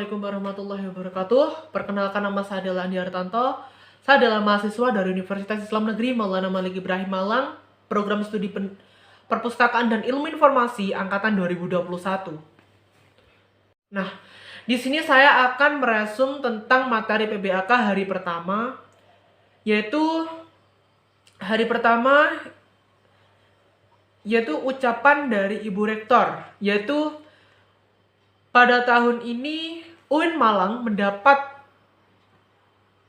Assalamualaikum warahmatullahi wabarakatuh. Perkenalkan, nama saya adalah Andi Hartanto. Saya adalah mahasiswa dari Universitas Islam Negeri Maulana Malik Ibrahim Malang, program studi Perpustakaan dan Ilmu Informasi angkatan 2021. Nah, di sini saya akan meresum tentang materi PBAK hari pertama, yaitu ucapan dari Ibu Rektor, yaitu pada tahun ini UIN Malang mendapat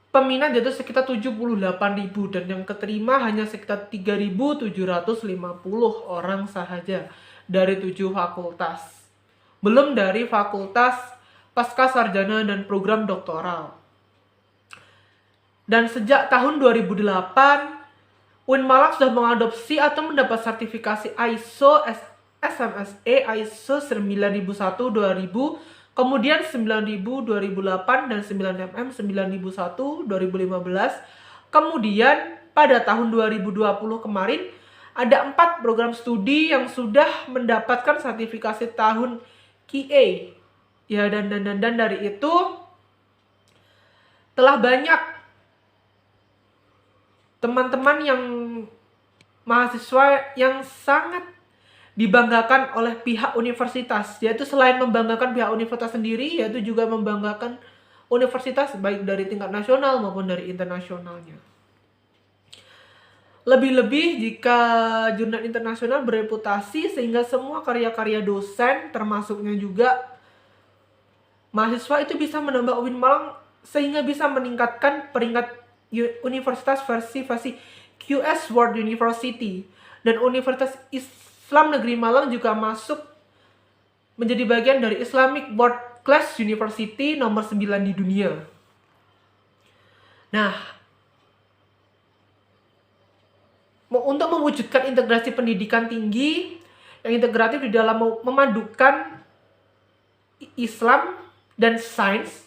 peminat yaitu sekitar 78.000 dan yang keterima hanya sekitar 3.750 orang saja dari 7 fakultas. Belum dari fakultas pasca sarjana dan program doktoral. Dan sejak tahun 2008, UIN Malang sudah mengadopsi atau mendapat sertifikasi ISO SMSE ISO 9001-2000, kemudian 9000-2008 dan 9mm 9001-2015. Kemudian pada tahun 2020 kemarin ada 4 program studi yang sudah mendapatkan sertifikasi tahun QA. Ya, dan dari itu telah banyak teman-teman yang mahasiswa yang sangat dibanggakan oleh pihak universitas, yaitu selain membanggakan pihak universitas sendiri, yaitu juga membanggakan universitas baik dari tingkat nasional maupun dari internasionalnya. Lebih-lebih jika jurnal internasional bereputasi sehingga semua karya-karya dosen termasuknya juga mahasiswa itu bisa menambah UIN Malang sehingga bisa meningkatkan peringkat universitas versi QS World University, dan Universitas Islam Negeri Malang juga masuk menjadi bagian dari Islamic World Class University nomor 9 di dunia. Nah, untuk mewujudkan integrasi pendidikan tinggi yang integratif di dalam memadukan Islam dan sains,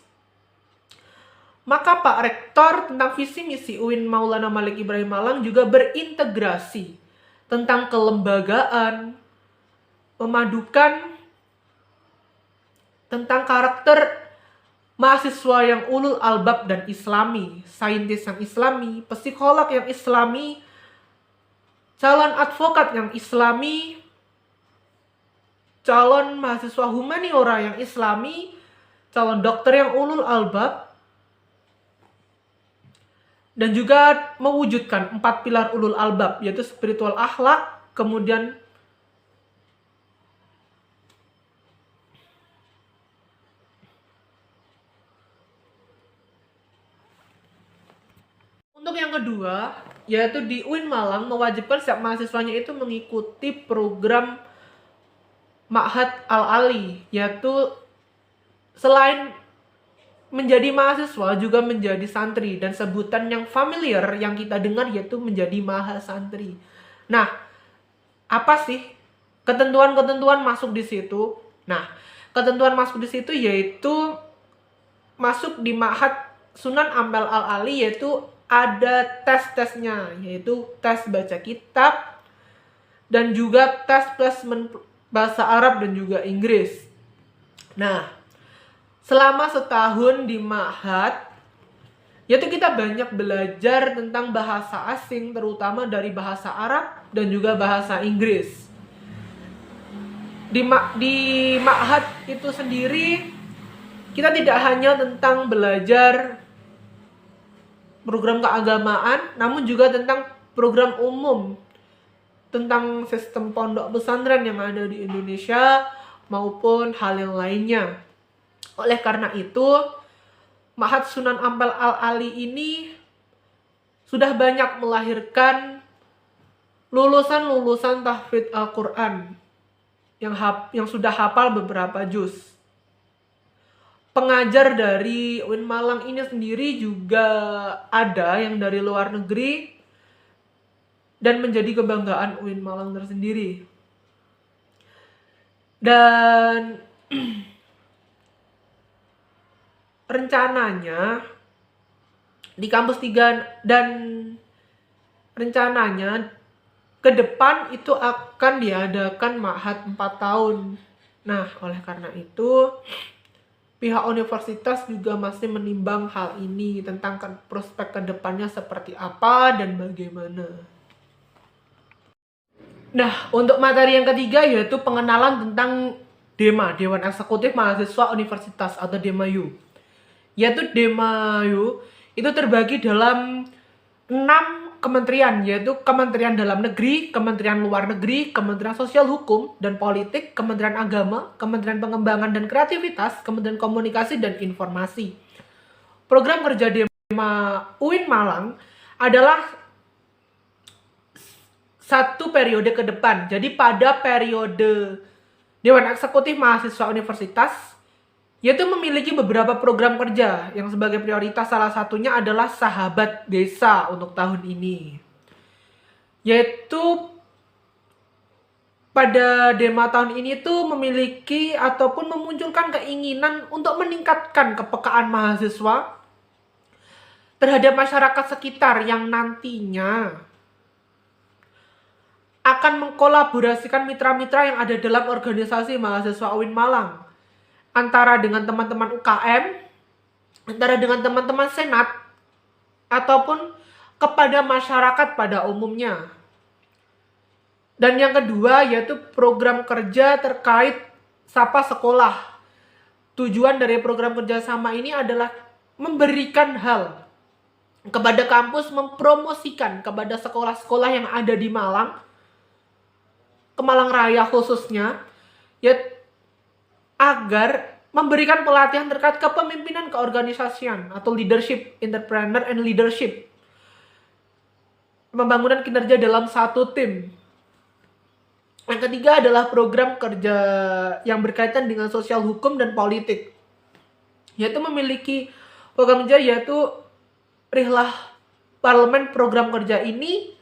maka Pak Rektor tentang visi misi UIN Maulana Malik Ibrahim Malang juga berintegrasi tentang kelembagaan, memadukan tentang karakter mahasiswa yang ulul albab dan islami, saintis yang islami, psikolog yang islami, calon advokat yang islami, calon mahasiswa humaniora yang islami, calon dokter yang ulul albab, dan juga mewujudkan 4 pilar ulul albab, yaitu spiritual akhlak, kemudian untuk yang kedua, yaitu di UIN Malang mewajibkan setiap mahasiswanya itu mengikuti program Ma'had Al-Ali, yaitu selain menjadi mahasiswa juga menjadi santri, dan sebutan yang familiar yang kita dengar yaitu menjadi mahasantri. Nah, apa sih ketentuan-ketentuan masuk di situ? Nah, ketentuan masuk di situ yaitu masuk di Ma'had Sunan Ampel Al-Ali, yaitu ada tes-tesnya, yaitu tes baca kitab dan juga tes placement bahasa Arab dan juga Inggris. Nah, selama setahun di Ma'had, yaitu kita banyak belajar tentang bahasa asing, terutama dari bahasa Arab dan juga bahasa Inggris. Di Ma'had itu sendiri, kita tidak hanya tentang belajar program keagamaan, namun juga tentang program umum, tentang sistem pondok pesantren yang ada di Indonesia, maupun hal yang lainnya. Oleh karena itu, Ma'had Sunan Ampel Al-Ali ini sudah banyak melahirkan lulusan-lulusan tahfidz Al-Quran yang sudah hafal beberapa juz. Pengajar dari UIN Malang ini sendiri juga ada yang dari luar negeri dan menjadi kebanggaan UIN Malang tersendiri. Dan rencananya di kampus 3 dan rencananya ke depan itu akan diadakan Ma'had 4 tahun. Nah, oleh karena itu pihak universitas juga masih menimbang hal ini tentang prospek kedepannya seperti apa dan bagaimana. Nah, untuk materi yang ketiga yaitu pengenalan tentang DEMA, Dewan Eksekutif Mahasiswa Universitas atau DEMAYU. Yaitu DEMAYU itu terbagi dalam 6 kementerian, yaitu Kementerian Dalam Negeri, Kementerian Luar Negeri, Kementerian Sosial Hukum dan Politik, Kementerian Agama, Kementerian Pengembangan dan Kreativitas, Kementerian Komunikasi dan Informasi. Program kerja DEMA UIN Malang adalah satu periode ke depan. Jadi pada periode Dewan Eksekutif Mahasiswa Universitas, yaitu memiliki beberapa program kerja yang sebagai prioritas salah satunya adalah Sahabat Desa untuk tahun ini. Yaitu pada DEMA tahun ini tuh memiliki ataupun memunculkan keinginan untuk meningkatkan kepekaan mahasiswa terhadap masyarakat sekitar yang nantinya akan mengkolaborasikan mitra-mitra yang ada dalam organisasi mahasiswa UIN Malang. Antara dengan teman-teman UKM, antara dengan teman-teman Senat, ataupun kepada masyarakat pada umumnya. Dan yang kedua yaitu program kerja terkait Sapa Sekolah. Tujuan dari program kerjasama ini adalah memberikan hal kepada kampus, mempromosikan kepada sekolah-sekolah yang ada di Malang, Malang Raya khususnya, ya, agar memberikan pelatihan terkait kepemimpinan keorganisasian atau leadership, entrepreneur and leadership, pembangunan kinerja dalam satu tim. Yang ketiga adalah program kerja yang berkaitan dengan sosial hukum dan politik, yaitu memiliki program kerja yaitu Rihlah Parlemen. Program kerja ini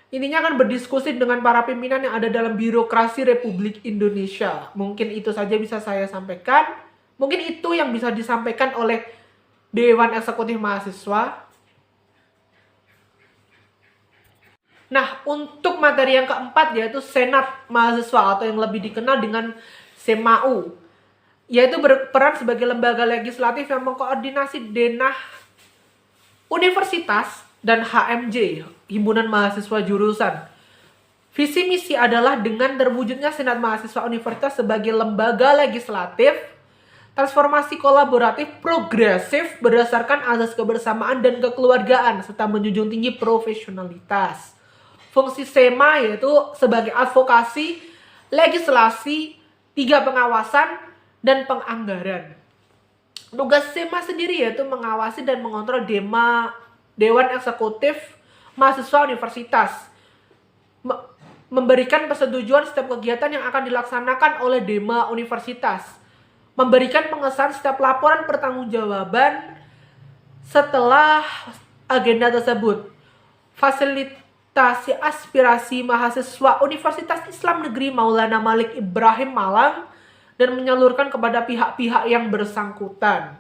intinya akan berdiskusi dengan para pimpinan yang ada dalam birokrasi Republik Indonesia. Mungkin itu saja bisa saya sampaikan. Mungkin itu yang bisa disampaikan oleh Dewan Eksekutif Mahasiswa. Nah, untuk materi yang keempat yaitu Senat Mahasiswa atau yang lebih dikenal dengan SEMAU. Yaitu berperan sebagai lembaga legislatif yang mengkoordinasi denah universitas dan HMJ, Himpunan Mahasiswa Jurusan. Visi misi adalah dengan terwujudnya Senat Mahasiswa Universitas sebagai lembaga legislatif, transformasi kolaboratif progresif berdasarkan azas kebersamaan dan kekeluargaan, serta menjunjung tinggi profesionalitas. Fungsi SEMA yaitu sebagai advokasi, legislasi, 3 pengawasan, dan penganggaran. Tugas SEMA sendiri yaitu mengawasi dan mengontrol Dewan Eksekutif Mahasiswa Universitas, memberikan persetujuan setiap kegiatan yang akan dilaksanakan oleh DEMA Universitas, memberikan pengesahan setiap laporan pertanggungjawaban setelah agenda tersebut, fasilitasi aspirasi mahasiswa Universitas Islam Negeri Maulana Malik Ibrahim Malang, dan menyalurkan kepada pihak-pihak yang bersangkutan.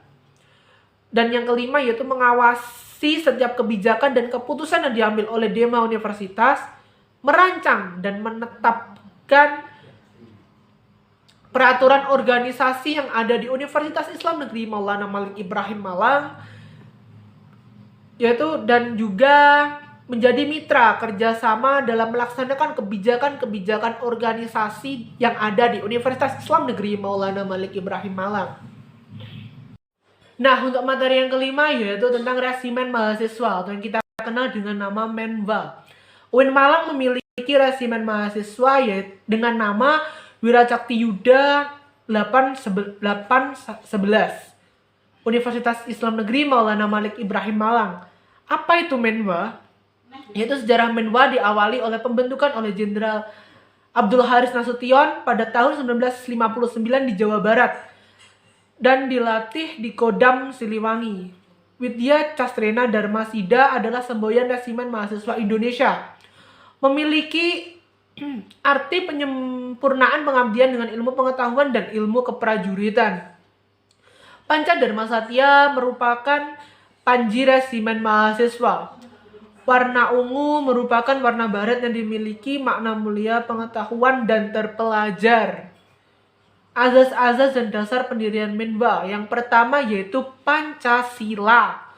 Dan yang kelima yaitu mengawasi setiap kebijakan dan keputusan yang diambil oleh DEMA Universitas, merancang dan menetapkan peraturan organisasi yang ada di Universitas Islam Negeri Maulana Malik Ibrahim Malang, yaitu dan juga menjadi mitra kerjasama dalam melaksanakan kebijakan-kebijakan organisasi yang ada di Universitas Islam Negeri Maulana Malik Ibrahim Malang. Nah, untuk materi yang kelima yaitu tentang resimen mahasiswa atau yang kita kenal dengan nama Menwa. UIN Malang memiliki resimen mahasiswa yaitu dengan nama Wiracakti Yuda 811 Universitas Islam Negeri Maulana Malik Ibrahim Malang. Apa itu Menwa? Yaitu sejarah Menwa diawali oleh pembentukan oleh Jenderal Abdul Haris Nasution pada tahun 1959 di Jawa Barat dan dilatih di Kodam Siliwangi. Widya Castrena Dharmasida adalah semboyan resimen mahasiswa Indonesia. Memiliki arti penyempurnaan pengabdian dengan ilmu pengetahuan dan ilmu keprajuritan. Panca Dharma Satya merupakan panji resimen mahasiswa. Warna ungu merupakan warna barat yang dimiliki makna mulia, pengetahuan, dan terpelajar. azas-azas dan dasar pendirian Menwa. Yang pertama yaitu Pancasila,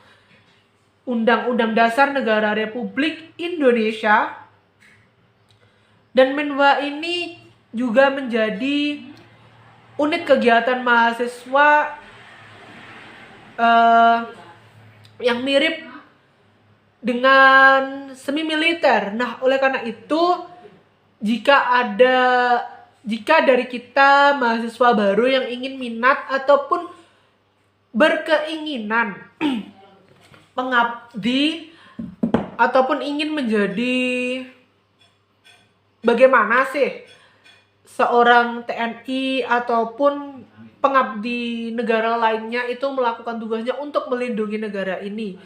Undang-Undang Dasar Negara Republik Indonesia. Dan Menwa ini juga menjadi unit kegiatan mahasiswa yang mirip dengan semi militer. Nah, oleh karena itu jika dari kita mahasiswa baru yang ingin minat ataupun berkeinginan mengabdi ataupun ingin menjadi bagaimana sih seorang TNI ataupun pengabdi negara lainnya itu melakukan tugasnya untuk melindungi negara ini.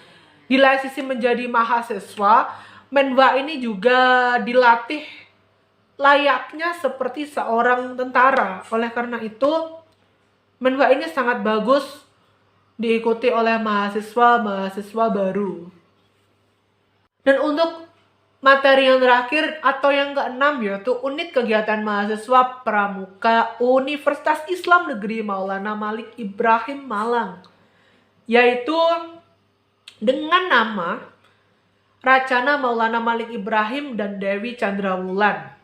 Di lain sisi menjadi mahasiswa, Menwa ini juga dilatih layaknya seperti seorang tentara. Oleh karena itu, Menwa ini sangat bagus diikuti oleh mahasiswa-mahasiswa baru. Dan untuk materi yang terakhir atau yang keenam yaitu unit kegiatan mahasiswa pramuka Universitas Islam Negeri Maulana Malik Ibrahim Malang, yaitu dengan nama Racana Maulana Malik Ibrahim dan Dewi Chandrawulan.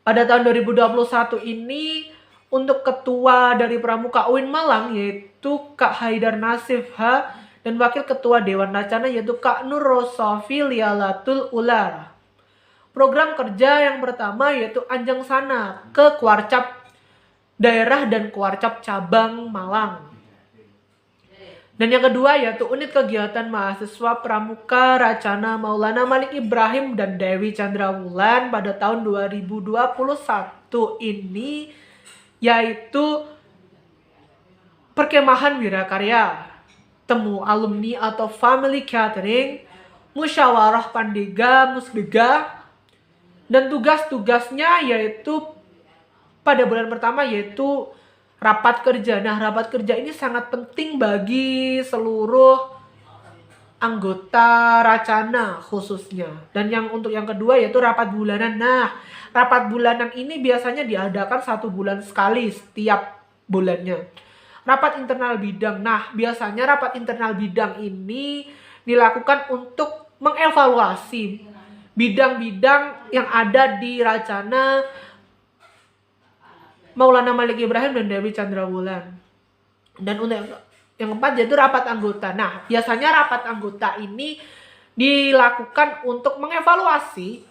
Pada tahun 2021 ini untuk ketua dari pramuka UIN Malang yaitu Kak Haidar Nasif H dan wakil ketua Dewan Racana yaitu Kak Nur Rosofi Lialatul Ular. Program kerja yang pertama yaitu Anjang Sana ke Kuarcap daerah dan Kuarcap cabang Malang. Dan yang kedua yaitu unit kegiatan mahasiswa pramuka Racana Maulana Malik Ibrahim dan Dewi Chandrawulan pada tahun 2021 ini yaitu perkemahan wirakarya, temu alumni atau family gathering, musyawarah pandega, musdega, dan tugas-tugasnya yaitu pada bulan pertama yaitu rapat kerja. Nah, rapat kerja ini sangat penting bagi seluruh anggota Racana khususnya. Dan untuk yang kedua yaitu rapat bulanan. Nah, rapat bulanan ini biasanya diadakan 1 bulan sekali setiap bulannya. Rapat internal bidang. Nah, biasanya rapat internal bidang ini dilakukan untuk mengevaluasi bidang-bidang yang ada di Racana Maulana Malik Ibrahim dan Dewi Chandrawulan. Dan untuk yang keempat yaitu rapat anggota. Nah, biasanya rapat anggota ini dilakukan untuk mengevaluasi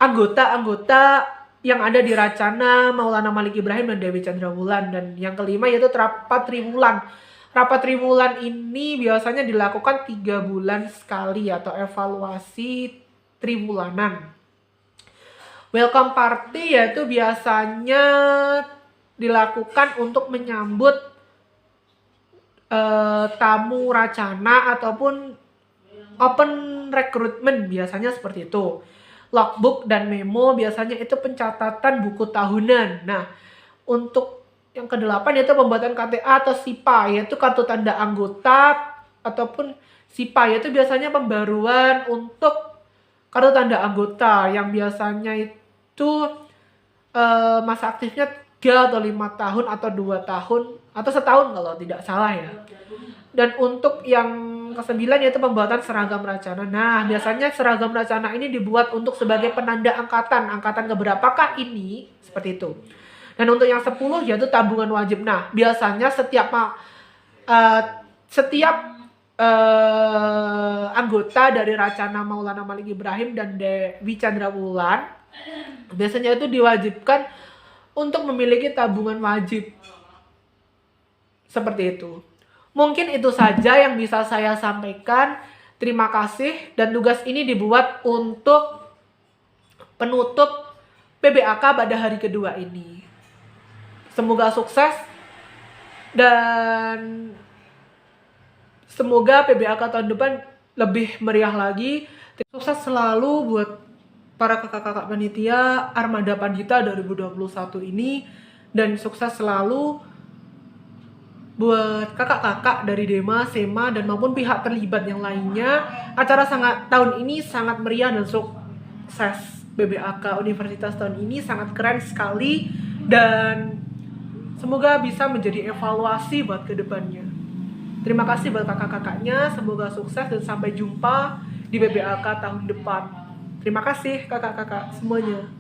anggota-anggota yang ada di Racana Maulana Malik Ibrahim dan Dewi Chandrawulan. Dan yang kelima yaitu rapat triwulan. Rapat triwulan ini biasanya dilakukan 3 bulan sekali atau evaluasi triwulanan. Welcome party yaitu biasanya dilakukan untuk menyambut tamu Racana ataupun open recruitment, biasanya seperti itu. Logbook dan memo biasanya itu pencatatan buku tahunan. Nah, untuk yang kedelapan yaitu pembuatan KTA atau SIPA, yaitu kartu tanda anggota ataupun SIPA, yaitu biasanya pembaruan untuk kartu tanda anggota yang biasanya itu masa aktifnya 3 atau 5 tahun atau 2 tahun atau setahun kalau tidak salah ya. Dan untuk yang ke-9 yaitu pembuatan seragam Racana. Nah, biasanya seragam Racana ini dibuat untuk sebagai penanda angkatan keberapakah ini, seperti itu. Dan untuk yang 10 yaitu tabungan wajib. Nah, biasanya setiap anggota dari Racana Maulana Malik Ibrahim dan Dewi Chandrawulan biasanya itu diwajibkan untuk memiliki tabungan wajib. Seperti itu. Mungkin itu saja yang bisa saya sampaikan. Terima kasih, dan tugas ini dibuat untuk penutup PBAK pada hari kedua ini. Semoga sukses dan semoga PBAK tahun depan lebih meriah lagi. Sukses selalu buat para kakak-kakak panitia Armada Pandita 2021 ini, dan sukses selalu buat kakak-kakak dari Dema, Sema, dan maupun pihak terlibat yang lainnya. Acara tahun ini sangat meriah dan sukses. PBAK Universitas tahun ini sangat keren sekali, dan semoga bisa menjadi evaluasi buat kedepannya. Terima kasih buat kakak-kakaknya, semoga sukses dan sampai jumpa di BBAK tahun depan. Terima kasih kakak-kakak semuanya.